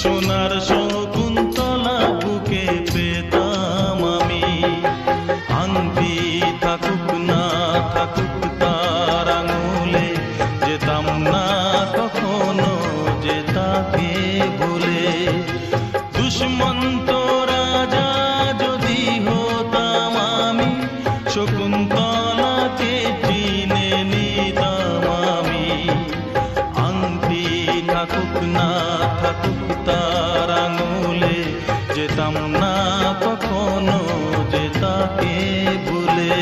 সোনার শকুন্তলা বুকে পেতাম আমি। আংটি থাকুক না থাকুক তার আঙুলে, যেতাম না কখনো যে তাকে ভুলে। দুষ্মন্ত রাজা যদি হতাম আমি, শকুন্তলাকে চিনে নিতাম আমি। আংটি থাকুক না থাকুক তার আঙুলে, যেতাম না কখনো যে তাকে ভুলে।